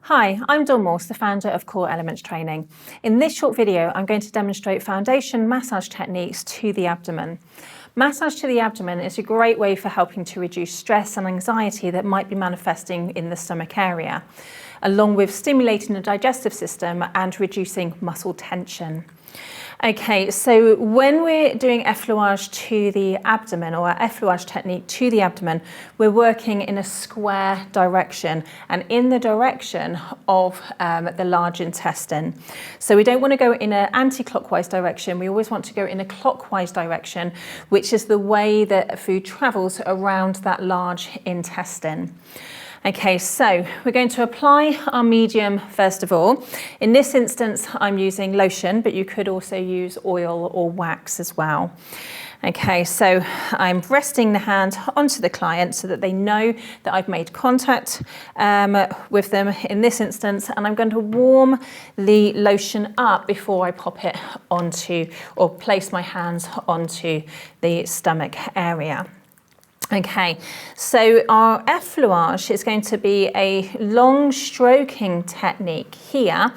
Hi, I'm Morse, the founder of Core Elements Training. In this short video, I'm going to demonstrate foundation massage techniques to the abdomen. Massage to the abdomen is a great way for helping to reduce stress and anxiety that might be manifesting in the stomach area, along with stimulating the digestive system and reducing muscle tension. Okay, so when we're doing Effleurage to the abdomen, or our Effleurage technique to the abdomen, we're working in a square direction and in the direction of the large intestine. So we don't want to go in an anti-clockwise direction, we always want to go in a clockwise direction, which is the way that food travels around that large intestine. Okay, so we're going to apply our medium first of all. In this instance, I'm using lotion, but you could also use oil or wax as well. Okay, so I'm resting the hand onto the client so that they know that I've made contact with them in this instance, and I'm going to warm the lotion up before I pop it onto or place my hands onto the stomach area. Okay, so our Effleurage is going to be a long stroking technique here.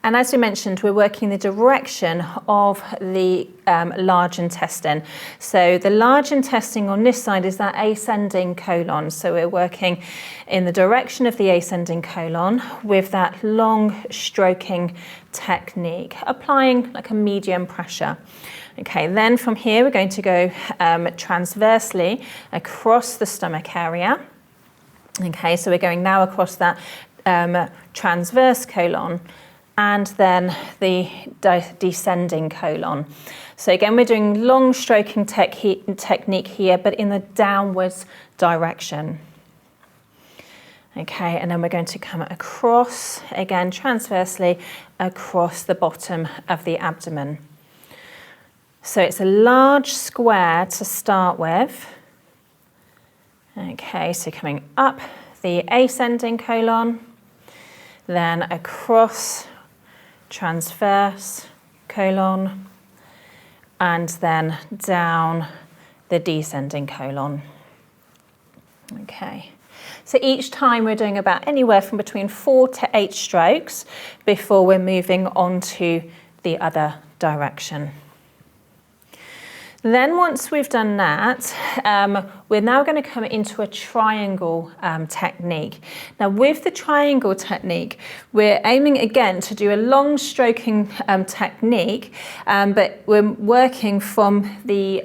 And as we mentioned, we're working the direction of the large intestine. So the large intestine on this side is that ascending colon. So we're working in the direction of the ascending colon with that long stroking technique, applying like a medium pressure. Okay, then from here we're going to go transversely across the stomach area. Okay, so we're going now across that transverse colon and then the descending colon. So again, we're doing long stroking technique here, but in the downwards direction. Okay, and then we're going to come across, again, transversely across the bottom of the abdomen. So it's a large square to start with. Okay, so coming up the ascending colon, then across transverse colon, and then down the descending colon. Okay, so each time we're doing about anywhere from between 4 to 8 strokes before we're moving on to the other direction. Then once we've done that, we're now going to come into a triangle technique. Now with the triangle technique, we're aiming again to do a long stroking technique, but we're working from the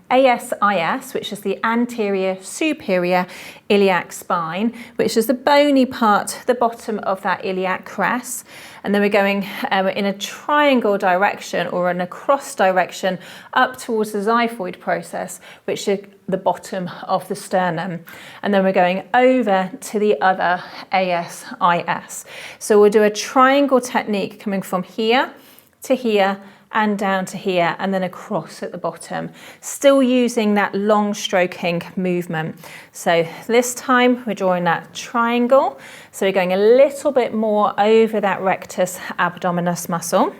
ASIS, which is the anterior superior iliac spine, which is the bony part, the bottom of that iliac crest. And then we're going in a triangle direction or in a cross direction up towards the xiphoid process, which is the bottom of the sternum. And then we're going over to the other ASIS. So we'll do a triangle technique coming from here to here and down to here, and then across at the bottom, still using that long stroking movement. So this time we're drawing that triangle. So we're going a little bit more over that rectus abdominis muscle.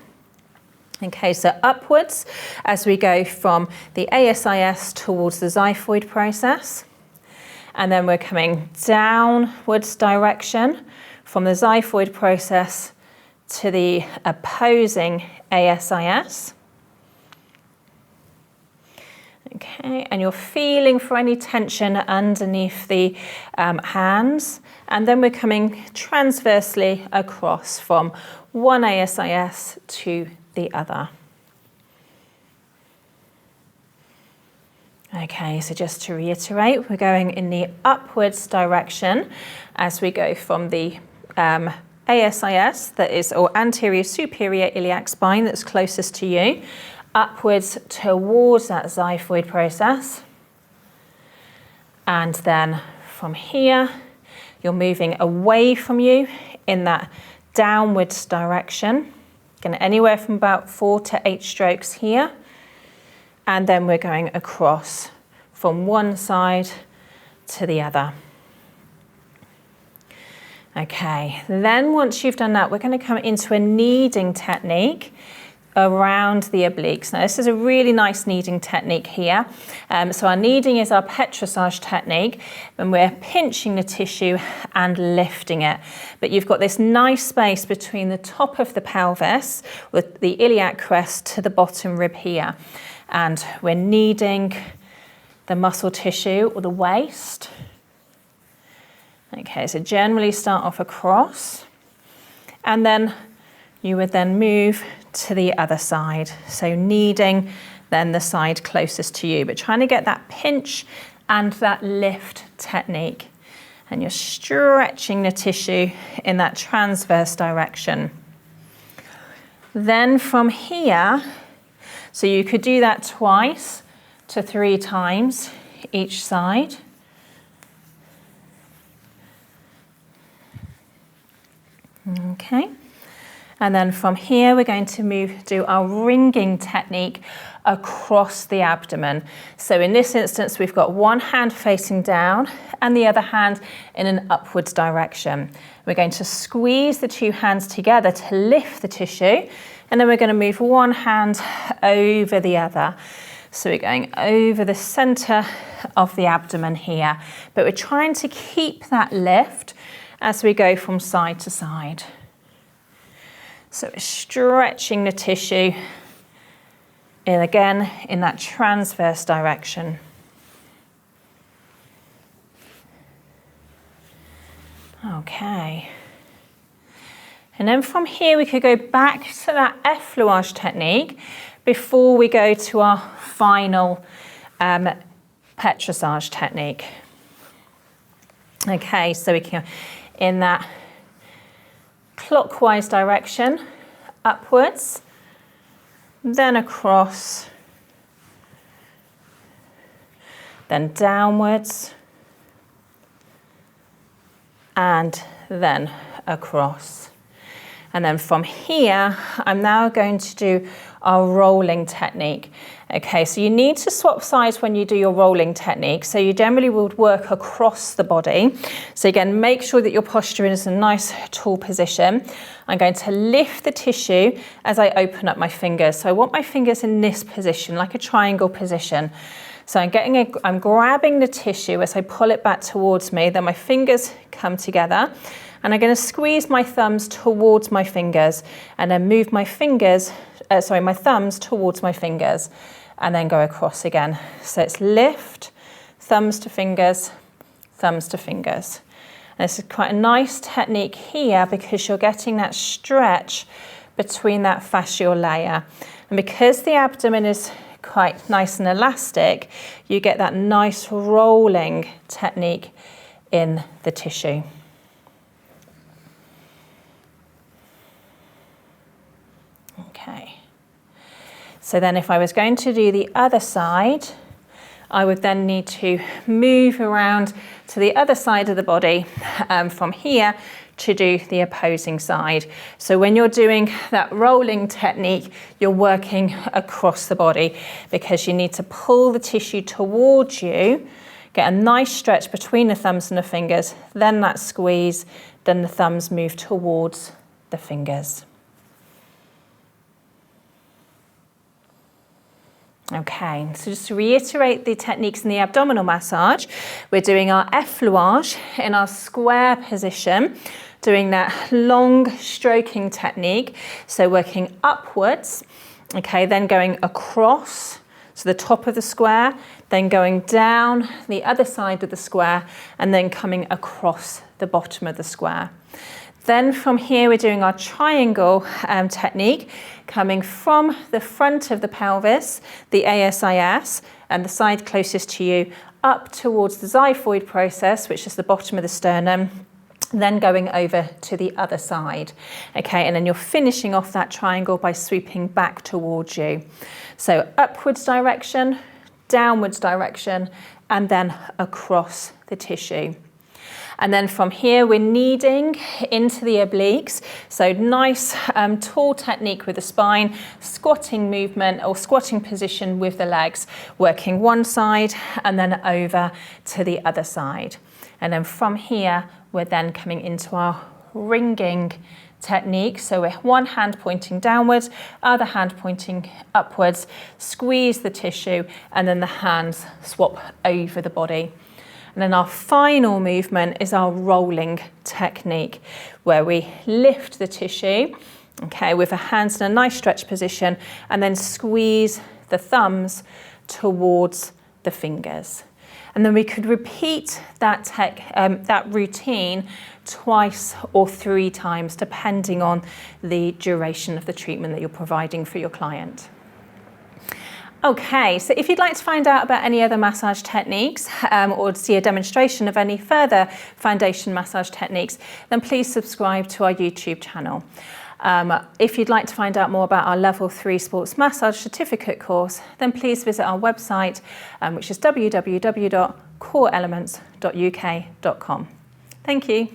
Okay, so upwards as we go from the ASIS towards the xiphoid process. And then we're coming downwards direction from the xiphoid process to the opposing ASIS. Okay, and you're feeling for any tension underneath the hands. And then we're coming transversely across from one ASIS to the other. Okay, so just to reiterate, we're going in the upwards direction as we go from the ASIS, that is, or anterior superior iliac spine, that's closest to you, upwards towards that xiphoid process. And then from here, you're moving away from you in that downwards direction. Again, anywhere from about 4 to 8 strokes here. And then we're going across from one side to the other. Okay, then once you've done that, we're going to come into a kneading technique. around the obliques. Now this is a really nice kneading technique here. So our kneading is our petrissage technique, and we're pinching the tissue and lifting it. But you've got this nice space between the top of the pelvis with the iliac crest to the bottom rib here. And we're kneading the muscle tissue or the waist. Okay, so generally start off across, and then you would then move to the other side. So kneading then the side closest to you, but trying to get that pinch and that lift technique. And you're stretching the tissue in that transverse direction. Then from here, so you could do that twice to 3 times each side. Okay. And then from here, we're going to do our ringing technique across the abdomen. So in this instance, we've got one hand facing down and the other hand in an upwards direction. We're going to squeeze the 2 hands together to lift the tissue, and then we're going to move one hand over the other. So we're going over the center of the abdomen here, but we're trying to keep that lift as we go from side to side. So we're stretching the tissue in, again, in that transverse direction. Okay. And then from here, we could go back to that effleurage technique before we go to our final petrissage technique. Okay, so we can, in that clockwise direction, upwards, then across, then downwards, and then across. And then from here, I'm now going to do our rolling technique. Okay, so you need to swap sides when you do your rolling technique. So you generally would work across the body. So again, make sure that your posture is in a nice tall position. I'm going to lift the tissue as I open up my fingers. So I want my fingers in this position, like a triangle position. So I'm grabbing the tissue as I pull it back towards me, then my fingers come together, and I'm going to squeeze my thumbs towards my fingers, and then move my my thumbs towards my fingers, and then go across again. So it's lift, thumbs to fingers, thumbs to fingers. And this is quite a nice technique here because you're getting that stretch between that fascial layer. And because the abdomen is quite nice and elastic, you get that nice rolling technique in the tissue. Okay. So then if I was going to do the other side, I would then need to move around to the other side of the body from here to do the opposing side. So when you're doing that rolling technique, you're working across the body because you need to pull the tissue towards you, get a nice stretch between the thumbs and the fingers, then that squeeze, then the thumbs move towards the fingers. Okay, so just to reiterate the techniques in the abdominal massage, we're doing our effleurage in our square position, doing that long stroking technique, so working upwards, okay, then going across, so the top of the square, then going down the other side of the square, and then coming across the bottom of the square. Then from here, we're doing our triangle technique, coming from the front of the pelvis, the ASIS, and the side closest to you, up towards the xiphoid process, which is the bottom of the sternum, then going over to the other side. Okay, and then you're finishing off that triangle by sweeping back towards you. So upwards direction, downwards direction, and then across the tissue. And then from here, we're kneading into the obliques. So nice tall technique with the spine, squatting movement or squatting position with the legs, working one side and then over to the other side. And then from here, we're then coming into our ringing technique. So with one hand pointing downwards, other hand pointing upwards, squeeze the tissue, and then the hands swap over the body. And then our final movement is our rolling technique, where we lift the tissue, okay, with the hands in a nice stretch position, and then squeeze the thumbs towards the fingers. And then we could repeat that routine twice or 3 times, depending on the duration of the treatment that you're providing for your client. Okay, so if you'd like to find out about any other massage techniques or see a demonstration of any further foundation massage techniques, then please subscribe to our YouTube channel. If you'd like to find out more about our Level 3 Sports Massage Certificate course, then please visit our website, which is www.coreelements.uk.com. Thank you.